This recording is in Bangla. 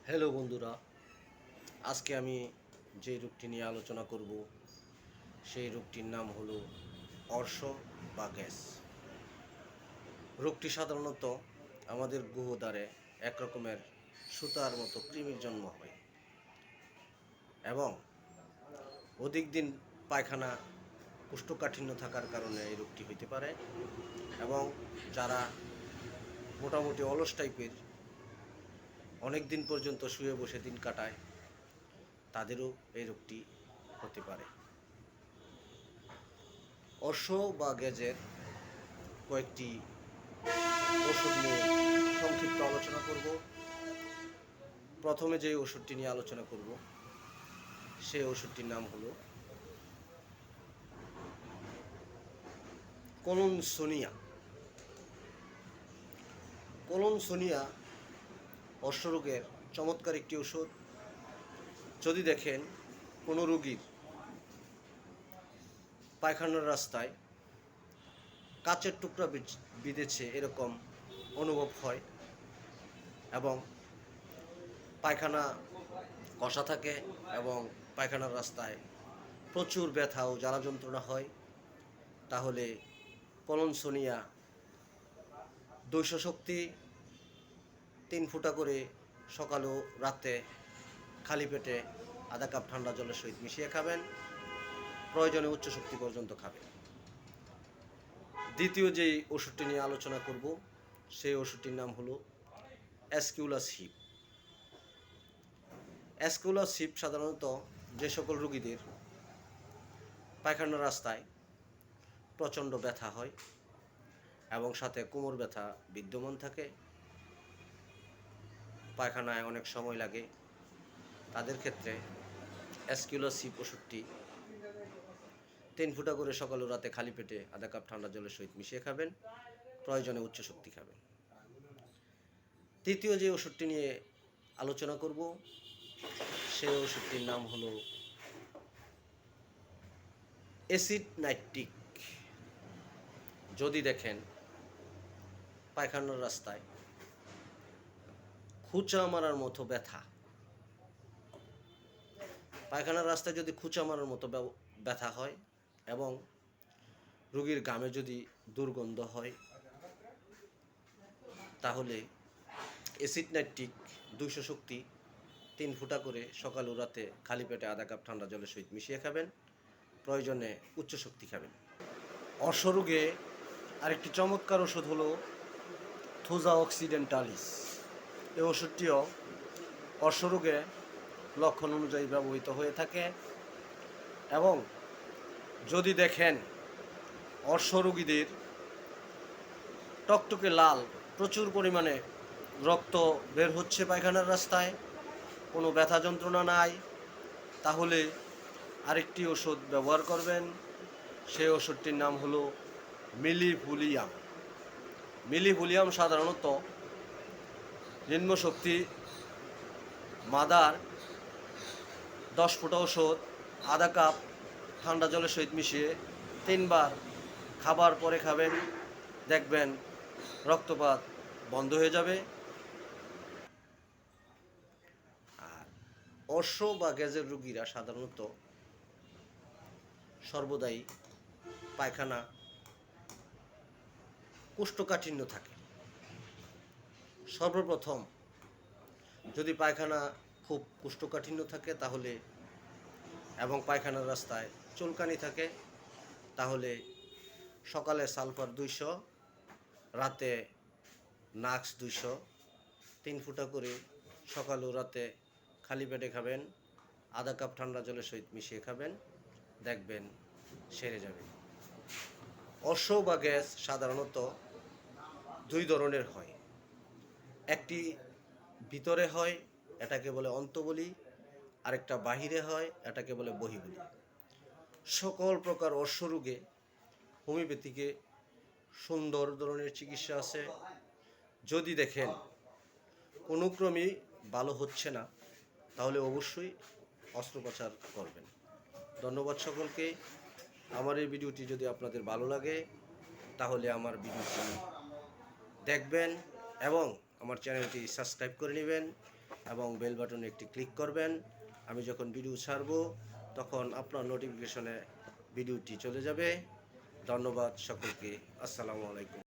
হ্যালো বন্ধুরা, আজকে আমি যে রোগটি নিয়ে আলোচনা করব সেই রোগটির নাম হলো অর্শ বা গ্যাস। রোগটি সাধারণত আমাদের গুহদ্বারে এক রকমের সুতার মতো কৃমির জন্ম হয় এবং অধিক দিন পায়খানা কোষ্ঠকাঠিন্য থাকার কারণে এই রোগটি হইতে পারে এবং যারা মোটামুটি অলস টাইপের অনেক দিন পর্যন্ত শুয়ে বসে দিন কাটায় তাদেরও এই রোগটি হতে পারে। অর্শ বা গ্যাজের কয়েকটি ওষুধ নিয়ে সংক্ষিপ্ত আলোচনা করব। প্রথমে যে ওষুধটি নিয়ে আলোচনা করব সেই ওষুধটির নাম হলো কোলনসোনিয়া। কোলনসোনিয়া অর্শরোগের চমৎকার একটি ওষুধ। যদি দেখেন কোনো রোগীর পায়খানার রাস্তায় কাচের টুকরা বিঁধেছে এরকম অনুভব হয় এবং পায়খানা কষা থাকে এবং পায়খানার রাস্তায় প্রচুর ব্যথা ও জ্বালা যন্ত্রণা হয়, তাহলে কোলনসোনিয়া 200 শক্তি 3 ফুটা করে সকাল ও রাতে খালি পেটে আধা কাপ ঠান্ডা জলের সহিত মিশিয়ে খাবেন। প্রয়োজনে উচ্চ শক্তি পর্যন্ত খাবেন। দ্বিতীয় যেই ওষুধটি নিয়ে আলোচনা করব সেই ওষুধটির নাম হলো অ্যাসকিউলাসিপ। অ্যাসকিউলাসিপ সাধারণত যে সকল রোগীদের পায়খানার রাস্তায় প্রচণ্ড ব্যথা হয় এবং সাথে কোমর ব্যথা বিদ্যমান থাকে, পায়খানায় অনেক সময় লাগে, তাদের ক্ষেত্রে অ্যাসকিউলাসিপ ওষুধটি 3 ফুটা করে সকাল ও রাতে খালি পেটে আধা কাপ ঠান্ডা জলের সহিত মিশিয়ে খাবেন। প্রয়োজনে উচ্চ শক্তি খাবেন। তৃতীয় যে ওষুধটি নিয়ে আলোচনা করব সেই ওষুধটির নাম হলো অ্যাসিড নাইট্রিক। যদি দেখেন পায়খানার রাস্তায় খুঁচা মারার মতো ব্যথা, পায়খানার রাস্তায় যদি খুঁচা মারার মতো ব্যথা হয় এবং রোগীর গামে যদি দুর্গন্ধ হয়, তাহলে অ্যাসিড নাইট্রিক 200 শক্তি 3 ফুটা করে সকাল ও রাতে খালি পেটে আধা কাপ ঠান্ডা জলের সহিত মিশিয়ে খাবেন। প্রয়োজনে উচ্চ শক্তি খাবেন। অর্শরোগে আরেকটি চমৎকার ওষুধ হলো থোজা অক্সিডেন্টালিস। এই ওষুধটিও অর্শরোগে লক্ষণ অনুযায়ী ব্যবহৃত হয়ে থাকে এবং যদি দেখেন অর্শরোগীদের টকটকে লাল প্রচুর পরিমাণে রক্ত বের হচ্ছে পায়খানার রাস্তায়, কোনো ব্যথা যন্ত্রণা নাই, তাহলে আরেকটি ওষুধ ব্যবহার করবেন। সেই ওষুধটির নাম হলো মিলিভুলিয়াম। মিলিভুলিয়াম সাধারণত নিম্নশক্তি মাদার 10 ফুটা ওষুধ আধা কাপ ঠান্ডা জলের সহিত মিশিয়ে 3 বার খাবার পরে খাবেন, দেখবেন রক্তপাত বন্ধ হয়ে যাবে। আর অর্শ বা গ্যাসের রোগীরা সাধারণত সর্বদাই পায়খানা কোষ্ঠকাঠিন্য থাকে। সর্বপ্রথম যদি পায়খানা খুব কোষ্ঠকাঠিন্য থাকে তাহলে এবং পায়খানার রাস্তায় চুলকানি থাকে, তাহলে সকালে সালফার 200, রাতে নাক্স 200 3 ফুটা করে সকাল ও রাতে খালি পেটে খাবেন, আধা কাপ ঠান্ডা জলের সহিত মিশিয়ে খাবেন, দেখবেন সেরে যাবে। অর্শ বা গ্যাস সাধারণত 2 ধরনের হয়। একটি ভিতরে হয়, এটাকে বলে অন্তবলী, আরেকটা বাহিরে হয়, এটাকে বলে বহিবলী। সকল প্রকার অর্শরোগে হোমিওপ্যাথিকে সুন্দর ধরনের চিকিৎসা আছে। যদি দেখেন কোনো ক্রমেই ভালো হচ্ছে না, তাহলে অবশ্যই অস্ত্রোপচার করবেন। ধন্যবাদ সকলকে। আমার এই ভিডিওটি যদি আপনাদের ভালো লাগে তাহলে আমার ভিডিওটি দেখবেন এবং আমার চ্যানেলটি সাবস্ক্রাইব করে নেবেন। এবং বেল বাটনে একটি ক্লিক করবেন। আমি যখন ভিডিও ছাড়ব তখন আপনার নোটিফিকেশনে ভিডিওটি চলে যাবে। ধন্যবাদ সকলকে। আসসালামু আলাইকুম।